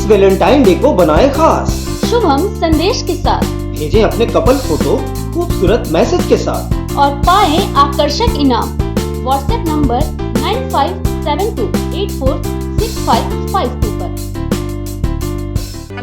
Valentine day को बनाए खास। शुभम संदेश के साथ भेजें अपने कपल फोटो खूबसूरत मैसेज के साथ और पाएं आकर्षक इनाम। व्हाट्सएप नंबर 9572846552 पर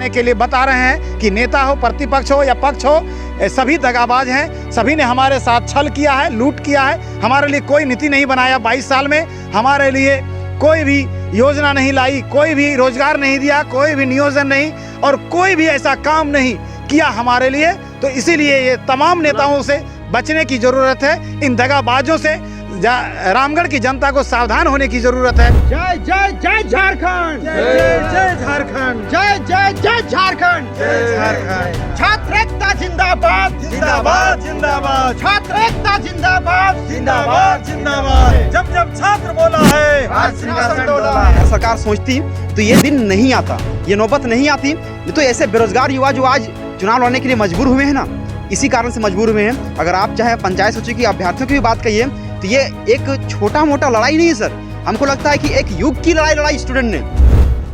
के लिए बता रहे हैं कि नेता हो, प्रतिपक्ष हो या पक्ष हो, सभी दगाबाज हैं। सभी ने हमारे साथ छल किया है, लूट किया है। हमारे लिए कोई नीति नहीं बनाया 22 साल में, हमारे लिए कोई भी योजना नहीं लाई, कोई भी रोजगार नहीं दिया, कोई भी नियोजन नहीं और कोई भी ऐसा काम नहीं किया हमारे लिए। तो इसीलिए ये तमाम नेताओं से बचने की जरूरत है। इन दगाबाजों से रामगढ़ की जनता को सावधान होने की जरूरत है। जय जय जय झारखंड, जय जय झारखंड, जय जय जय झारखंड, जय झारखंड। छात्र एकता जिंदाबाद, जिंदाबाद जिंदाबाद, छात्र एकता जिंदाबाद, जिंदाबाद जिंदाबाद। जब जब छात्र बोला है आज सिंहासन डोला है। सरकार सोचती तो ये दिन नहीं आता, ये नौबत नहीं आती। तो ऐसे बेरोजगार युवा जो आज चुनाव लड़ने के लिए मजबूर हुए हैं ना, इसी कारण से मजबूर हुए हैं। अगर आप चाहे पंचायत सचिव की अभ्यर्थियों की भी बात कहिए तो ये एक छोटा मोटा लड़ाई नहीं है सर, हमको लगता है कि एक युग की लड़ाई स्टूडेंट ने।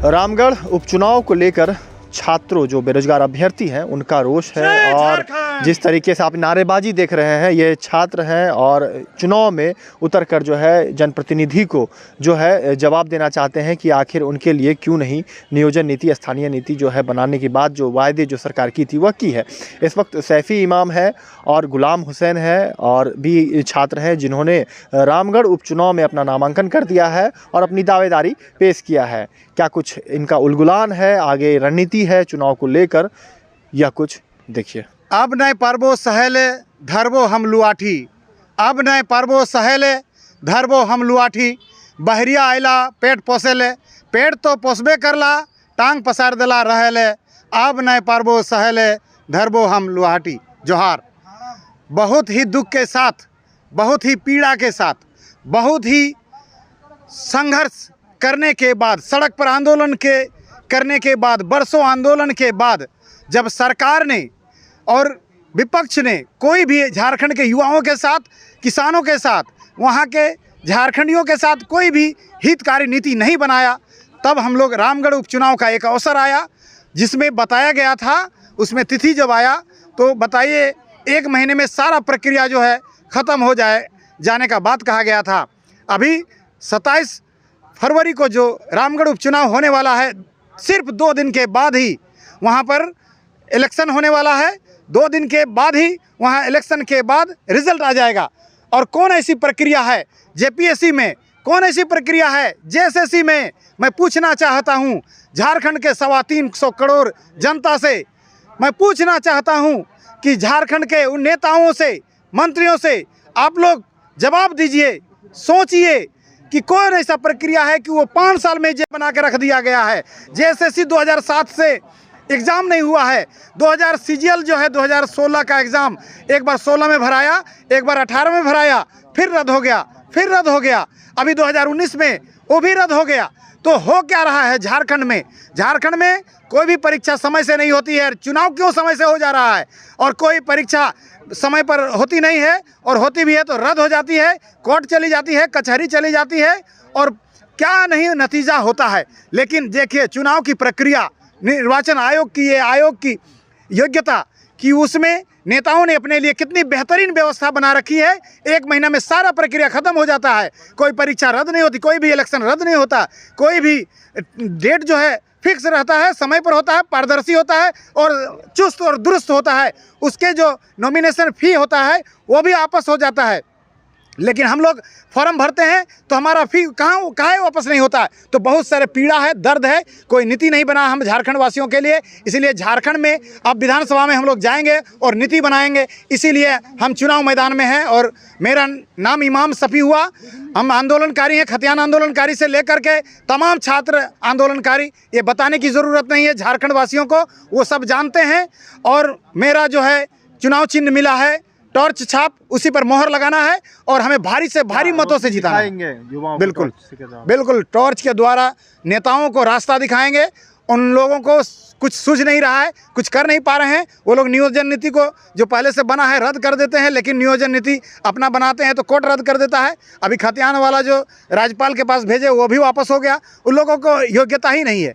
रामगढ़ उपचुनाव को लेकर छात्रों जो बेरोजगार अभ्यर्थी हैं उनका रोष है और जिस तरीके से आप नारेबाजी देख रहे हैं, ये छात्र हैं और चुनाव में उतरकर जो है जनप्रतिनिधि को जो है जवाब देना चाहते हैं कि आखिर उनके लिए क्यों नहीं नियोजन नीति, स्थानीय नीति जो है बनाने की बात जो वायदे जो सरकार की थी वह की है। इस वक्त सैफी इमाम है और गुलाम हुसैन है और भी छात्र हैं जिन्होंने रामगढ़ उपचुनाव में अपना नामांकन कर दिया है और अपनी दावेदारी पेश किया है। क्या कुछ इनका उलगुलान है, आगे रणनीति है चुनाव को लेकर, या कुछ देखिए। अब नए पर्वो सहेले धरबो हम लुआठी, अब नए पर्वो सहेले धरबो हम लुआठी। बहरिया आयला पेट पोसेले, पेट तो पोसबे करला, टांग पसार देला रहेले। अब नए पर्वो सहेले धरबो हम लुआठी। जोहार। बहुत ही दुख के साथ, बहुत ही पीड़ा के साथ, बहुत ही संघर्ष करने के बाद, सड़क पर आंदोलन करने के बाद, बरसों आंदोलन के बाद जब सरकार ने और विपक्ष ने कोई भी झारखंड के युवाओं के साथ, किसानों के साथ, वहाँ के झारखंडियों के साथ कोई भी हितकारी नीति नहीं बनाया, तब हम लोग रामगढ़ उपचुनाव का एक अवसर आया जिसमें बताया गया था, उसमें तिथि जब आया तो बताइए 1 महीने में सारा प्रक्रिया जो है ख़त्म हो जाने का बात कहा गया था। अभी 27 फरवरी को जो रामगढ़ उपचुनाव होने वाला है, सिर्फ 2 दिन के बाद ही वहाँ पर इलेक्शन होने वाला है। 2 दिन के बाद ही वहाँ इलेक्शन के बाद रिजल्ट आ जाएगा। और कौन ऐसी प्रक्रिया है जेपीएससी में, कौन ऐसी प्रक्रिया है जेएसएससी में, मैं पूछना चाहता हूँ झारखंड के 325 करोड़ जनता से। मैं पूछना चाहता हूँ कि झारखंड के उन नेताओं से, मंत्रियों से आप लोग जवाब दीजिए, सोचिए कि कौन ऐसा प्रक्रिया है कि वो 5 साल में जे बना के रख दिया गया है। जेएसएससी 2007 से एग्ज़ाम नहीं हुआ है। 2000 सीजीएल जो है 2016 का एग्ज़ाम एक बार 16 में भराया, एक बार 18 में भराया, फिर रद्द हो गया, फिर रद्द हो गया। अभी 2019 में वो भी रद्द हो गया। तो हो क्या रहा है झारखंड में? झारखंड में कोई भी परीक्षा समय से नहीं होती है। चुनाव क्यों समय से हो जा रहा है? और कोई परीक्षा समय पर होती नहीं है, और होती भी है तो रद्द हो जाती है, कोर्ट चली जाती है, कचहरी चली जाती है, और क्या नहीं नतीजा होता है। लेकिन देखिए चुनाव की प्रक्रिया, निर्वाचन आयोग की, ये आयोग की योग्यता कि उसमें नेताओं ने अपने लिए कितनी बेहतरीन व्यवस्था बना रखी है। 1 महीना में सारा प्रक्रिया ख़त्म हो जाता है, कोई परीक्षा रद्द नहीं होती, कोई भी इलेक्शन रद्द नहीं होता, कोई भी डेट जो है फिक्स रहता है, समय पर होता है, पारदर्शी होता है और चुस्त और दुरुस्त होता है। उसके जो नॉमिनेशन फ़ी होता है वो भी वापस हो जाता है। लेकिन हम लोग फॉर्म भरते हैं तो हमारा फ़ी काहे वापस नहीं होता है। तो बहुत सारे पीड़ा है, दर्द है, कोई नीति नहीं बना हम झारखंड वासियों के लिए। इसीलिए झारखंड में अब विधानसभा में हम लोग जाएंगे और नीति बनाएंगे। इसीलिए हम चुनाव मैदान में हैं और मेरा नाम इमाम सफ़ी हुआ। हम आंदोलनकारी हैं, खतियान आंदोलनकारी से लेकर के तमाम छात्र आंदोलनकारी। ये बताने की ज़रूरत नहीं है झारखंड वासियों को, वो सब जानते हैं। और मेरा जो है चुनाव चिन्ह मिला है टॉर्च छाप, उसी पर मोहर लगाना है और हमें भारी से भारी मतों से जिताना है। बिल्कुल बिल्कुल, टॉर्च के द्वारा नेताओं को रास्ता दिखाएंगे। उन लोगों को कुछ सूझ नहीं रहा है, कुछ कर नहीं पा रहे हैं। वो लोग नियोजन नीति को जो पहले से बना है रद्द कर देते हैं, लेकिन नियोजन नीति अपना बनाते हैं तो कोर्ट रद्द कर देता है। अभी खतियान वाला जो राज्यपाल के पास भेजे वो भी वापस हो गया। उन लोगों को योग्यता ही नहीं है।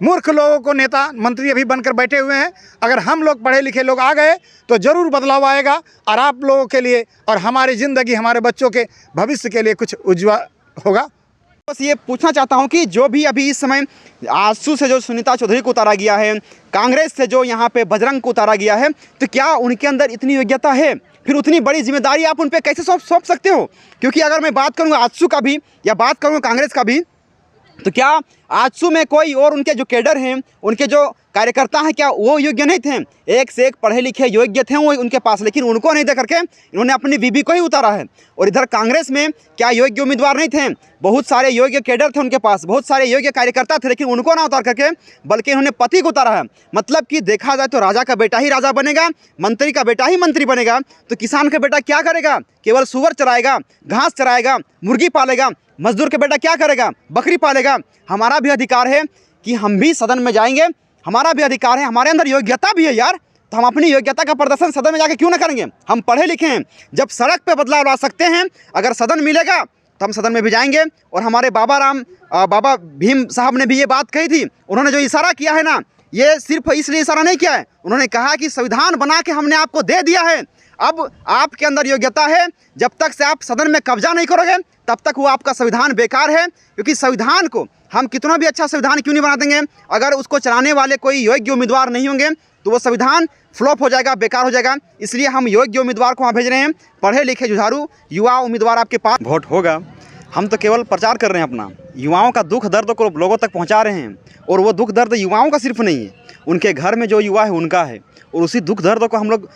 मूर्ख लोगों को नेता मंत्री अभी बनकर बैठे हुए हैं। अगर हम लोग पढ़े लिखे लोग आ गए तो ज़रूर बदलाव आएगा और आप लोगों के लिए और हमारी ज़िंदगी, हमारे बच्चों के भविष्य के लिए कुछ उज्ज्वल होगा। बस ये पूछना चाहता हूँ कि जो भी अभी इस समय आजसू से जो सुनीता चौधरी को उतारा गया है, कांग्रेस से जो यहाँ पे बजरंग को उतारा गया है, तो क्या उनके अंदर इतनी योग्यता है? फिर उतनी बड़ी जिम्मेदारी आप उन पर कैसे सौंप सकते हो? क्योंकि अगर मैं बात करूँगा आजसू का भी या बात करूँगा कांग्रेस का भी, तो क्या आजसू में कोई और उनके जो कैडर हैं, उनके जो कार्यकर्ता हैं, क्या वो योग्य नहीं थे? एक से एक पढ़े लिखे योग्य थे वो उनके पास, लेकिन उनको नहीं दे करके इन्होंने अपनी बीबी को ही उतारा है। और इधर कांग्रेस में क्या योग्य उम्मीदवार नहीं थे? बहुत सारे योग्य कैडर थे उनके पास, बहुत सारे योग्य कार्यकर्ता थे, लेकिन उनको ना उतार करके बल्कि इन्होंने पति को उतारा है। मतलब कि देखा जाए तो राजा का बेटा ही राजा बनेगा, मंत्री का बेटा ही मंत्री बनेगा। तो किसान का बेटा क्या करेगा? केवल सुअर चराएगा, घास चराएगा, मुर्गी पालेगा। मजदूर के बेटा क्या करेगा? बकरी पालेगा। हमारा भी अधिकार है कि हम भी सदन में जाएंगे, हमारा भी अधिकार है, हमारे अंदर योग्यता भी है यार, तो हम अपनी योग्यता का प्रदर्शन सदन में जाके क्यों ना करेंगे? हम पढ़े लिखे हैं, जब सड़क पे बदलाव ला सकते हैं, अगर सदन मिलेगा तो हम सदन में भी जाएंगे। और हमारे बाबा भीम साहब ने भी ये बात कही थी। उन्होंने जो इशारा किया है ना, ये सिर्फ इसलिए इशारा नहीं किया है, उन्होंने कहा कि संविधान बना के हमने आपको दे दिया है, अब आपके अंदर योग्यता है, जब तक से आप सदन में कब्जा नहीं करोगे तब तक वो आपका संविधान बेकार है। क्योंकि संविधान को हम कितना भी अच्छा संविधान क्यों नहीं बना देंगे, अगर उसको चलाने वाले कोई योग्य उम्मीदवार नहीं होंगे तो वो संविधान फ्लॉप हो जाएगा, बेकार हो जाएगा। इसलिए हम योग्य उम्मीदवार को वहाँ भेज रहे हैं, पढ़े लिखे जुझारू युवा उम्मीदवार आपके पास। वोट होगा, हम तो केवल प्रचार कर रहे हैं अपना, युवाओं का दुख दर्द को लोगों तक पहुँचा रहे हैं। और वो दुख दर्द युवाओं का सिर्फ नहीं है, उनके घर में जो युवा है उनका है। और उसी दुख दर्द को हम लोग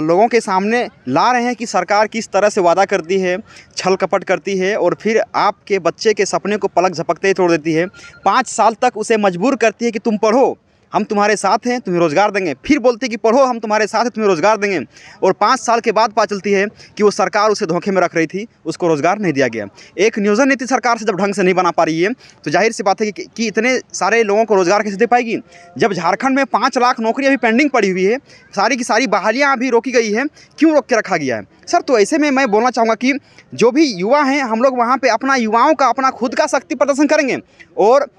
लोगों के सामने ला रहे हैं कि सरकार किस तरह से वादा करती है, छल कपट करती है और फिर आपके बच्चे के सपने को पलक झपकते ही तोड़ देती है। 5 साल तक उसे मजबूर करती है कि तुम पढ़ो, हम तुम्हारे साथ हैं, तुम्हें रोज़गार देंगे। फिर बोलती है कि पढ़ो, हम तुम्हारे साथ हैं, तुम्हें रोज़गार देंगे। और 5 साल के बाद पता चलती है कि वो सरकार उसे धोखे में रख रही थी, उसको रोज़गार नहीं दिया गया। एक नियोजन नीति सरकार से जब ढंग से नहीं बना पा रही है तो जाहिर सी बात है कि इतने सारे लोगों को रोज़गार कैसे दे पाएगी? जब झारखंड में 5 लाख नौकरी अभी पेंडिंग पड़ी हुई है, सारी की सारी बहालियाँ अभी रोकी गई है, क्यों रोक के रखा गया है सर? तो ऐसे में मैं बोलना चाहूँगा कि जो भी युवा हैं, हम लोग वहाँ पर अपना युवाओं का अपना खुद का शक्ति प्रदर्शन करेंगे। और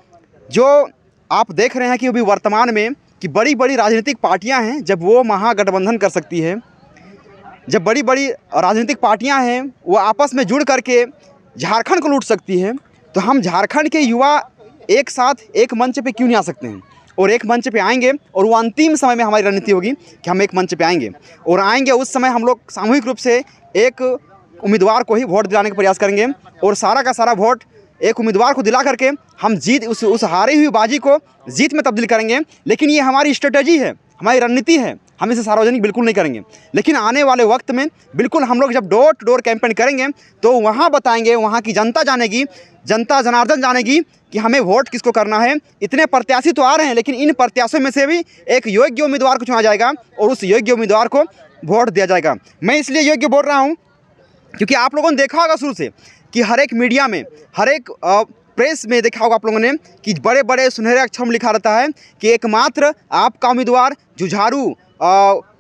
जो आप देख रहे हैं कि अभी वर्तमान में कि बड़ी बड़ी राजनीतिक पार्टियां हैं, जब वो महागठबंधन कर सकती है, जब बड़ी बड़ी राजनीतिक पार्टियां हैं वो आपस में जुड़ करके झारखंड को लूट सकती है, तो हम झारखंड के युवा एक साथ एक मंच पे क्यों नहीं आ सकते हैं? और एक मंच पे आएंगे और वो अंतिम समय में हमारी रणनीति होगी कि हम एक मंच पे आएंगे और आएंगे उस समय हम लोग सामूहिक रूप से एक उम्मीदवार को ही वोट दिलाने का प्रयास करेंगे। और सारा का सारा वोट एक उम्मीदवार को दिला करके हम जीत उस हारी हुई बाजी को जीत में तब्दील करेंगे। लेकिन ये हमारी स्ट्रेटजी है, हमारी रणनीति है, हम इसे सार्वजनिक बिल्कुल नहीं करेंगे। लेकिन आने वाले वक्त में बिल्कुल हम लोग जब डोर टू डोर कैंपेन करेंगे तो वहाँ बताएंगे, वहाँ की जनता जानेगी, जनता जनार्दन जानेगी कि हमें वोट किसको करना है। इतने प्रत्याशी तो आ रहे हैं, लेकिन इन प्रत्याशियों में से भी एक योग्य उम्मीदवार को चुना जाएगा और उस योग्य उम्मीदवार को वोट दिया जाएगा। मैं इसलिए योग्य बोल रहा हूँ क्योंकि आप लोगों ने देखा होगा शुरू से कि हर एक मीडिया में, हर एक प्रेस में देखा होगा आप लोगों ने कि बड़े बड़े सुनहरे अक्षर में लिखा रहता है कि एकमात्र आपका उम्मीदवार जुझारू,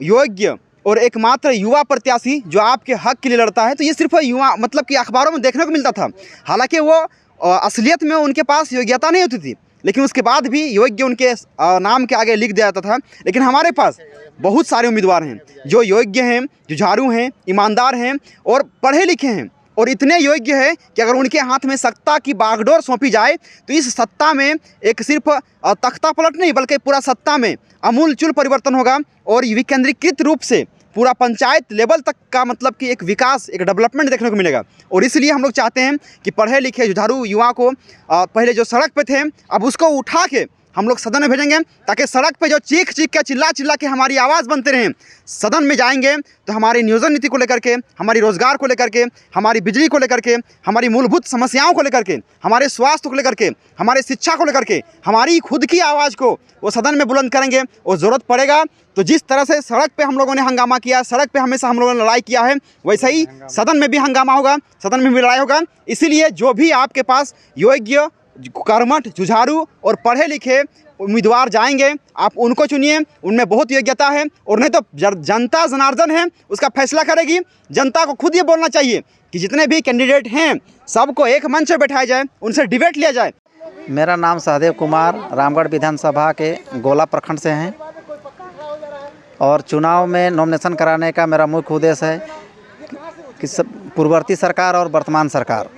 योग्य और एकमात्र युवा प्रत्याशी जो आपके हक के लिए लड़ता है। तो ये सिर्फ युवा, मतलब कि अखबारों में देखने को मिलता था। हालांकि वो असलियत में उनके पास योग्यता नहीं होती थी, लेकिन उसके बाद भी योग्य उनके नाम के आगे लिख दिया जाता था। लेकिन हमारे पास बहुत सारे उम्मीदवार हैं जो योग्य हैं, जुझारू हैं, ईमानदार हैं और पढ़े लिखे हैं। और इतने योग्य है कि अगर उनके हाथ में सत्ता की बागडोर सौंपी जाए तो इस सत्ता में एक सिर्फ तख्ता पलट नहीं बल्कि पूरा सत्ता में आमूलचूल परिवर्तन होगा और विकेंद्रीकृत रूप से पूरा पंचायत लेवल तक का मतलब कि एक विकास, एक डेवलपमेंट देखने को मिलेगा। और इसलिए हम लोग चाहते हैं कि पढ़े लिखे जुझारू युवा को पहले जो सड़क पे थे अब उसको उठा के हम लोग सदन में भेजेंगे, ताकि सड़क पे जो चीख चीख के चिल्ला के हमारी आवाज़ बनते रहें। सदन में जाएंगे तो हमारी नियोजन नीति को लेकर के, हमारी रोज़गार को लेकर के, हमारी बिजली को लेकर के, हमारी मूलभूत समस्याओं को लेकर के, हमारे स्वास्थ्य को लेकर के, हमारे शिक्षा को लेकर के, हमारी खुद की आवाज़ को वो सदन में बुलंद करेंगे। और ज़रूरत पड़ेगा तो जिस तरह से सड़क पे हम लोगों ने हंगामा किया, सड़क पे हमेशा हम लोगों ने लड़ाई किया है, वैसे ही सदन में भी हंगामा होगा, सदन में भी लड़ाई होगा। इसीलिए जो भी आपके पास योग्य, कर्मठ, जुझारू और पढ़े लिखे उम्मीदवार जाएंगे आप उनको चुनिए, उनमें बहुत योग्यता है। और नहीं तो जनता जनार्दन है, उसका फैसला करेगी। जनता को खुद ये बोलना चाहिए कि जितने भी कैंडिडेट हैं सबको एक मंच पर बैठाया जाए, उनसे डिबेट लिया जाए। मेरा नाम सहदेव कुमार, रामगढ़ विधानसभा के गोला प्रखंड से हैं और चुनाव में नॉमिनेशन कराने का मेरा मुख्य उद्देश्य है कि पूर्ववर्ती सरकार और वर्तमान सरकार,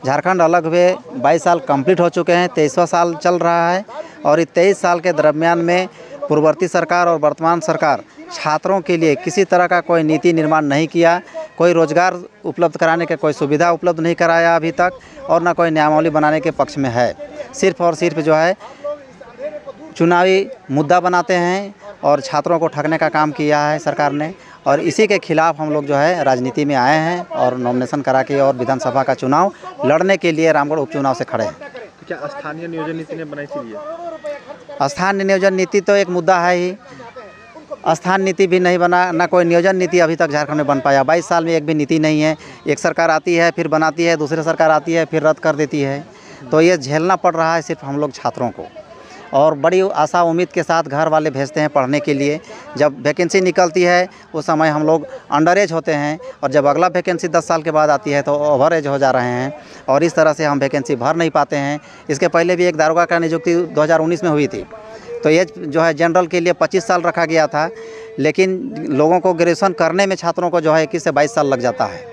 झारखंड अलग हुए 22 साल कंप्लीट हो चुके हैं, 23वां साल चल रहा है और इस 23 साल के दरमियान में पूर्ववर्ती सरकार और वर्तमान सरकार छात्रों के लिए किसी तरह का कोई नीति निर्माण नहीं किया, कोई रोजगार उपलब्ध कराने के कोई सुविधा उपलब्ध नहीं कराया अभी तक और ना कोई नियमावली बनाने के पक्ष में है। सिर्फ और सिर्फ जो है चुनावी मुद्दा बनाते हैं और छात्रों को ठगने का काम किया है सरकार ने और इसी के खिलाफ हम लोग जो है राजनीति में आए हैं और नॉमिनेशन करा के और विधानसभा का चुनाव लड़ने के लिए रामगढ़ उपचुनाव से खड़े हैं। तो क्या स्थानीय नियोजन नीति ने बनाई थी ये? स्थानीय नियोजन नीति तो एक मुद्दा है ही, स्थान नीति भी नहीं बना, ना कोई नियोजन नीति अभी तक झारखंड में बन पाया। 22 साल में एक भी नीति नहीं है। एक सरकार आती है फिर बनाती है, दूसरी सरकार आती है फिर रद्द कर देती है, तो ये झेलना पड़ रहा है सिर्फ हम लोग छात्रों को। और बड़ी आशा उम्मीद के साथ घर वाले भेजते हैं पढ़ने के लिए। जब वैकेंसी निकलती है उस समय हम लोग अंडर एज होते हैं और जब अगला वैकेंसी 10 साल के बाद आती है तो ओवर एज हो जा रहे हैं और इस तरह से हम वैकेंसी भर नहीं पाते हैं। इसके पहले भी एक दारोगा का नियुक्ति 2019 में हुई थी, तो एज जो है जनरल के लिए 25 साल रखा गया था, लेकिन लोगों को ग्रेजुएशन करने में छात्रों को जो है 21 से 22 साल लग जाता है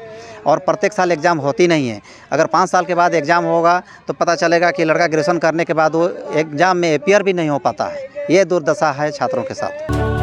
और प्रत्येक साल एग्ज़ाम होती नहीं है। अगर 5 साल के बाद एग्ज़ाम होगा तो पता चलेगा कि लड़का ग्रेजुएशन करने के बाद वो एग्ज़ाम में अपीयर भी नहीं हो पाता है। ये दुर्दशा है छात्रों के साथ।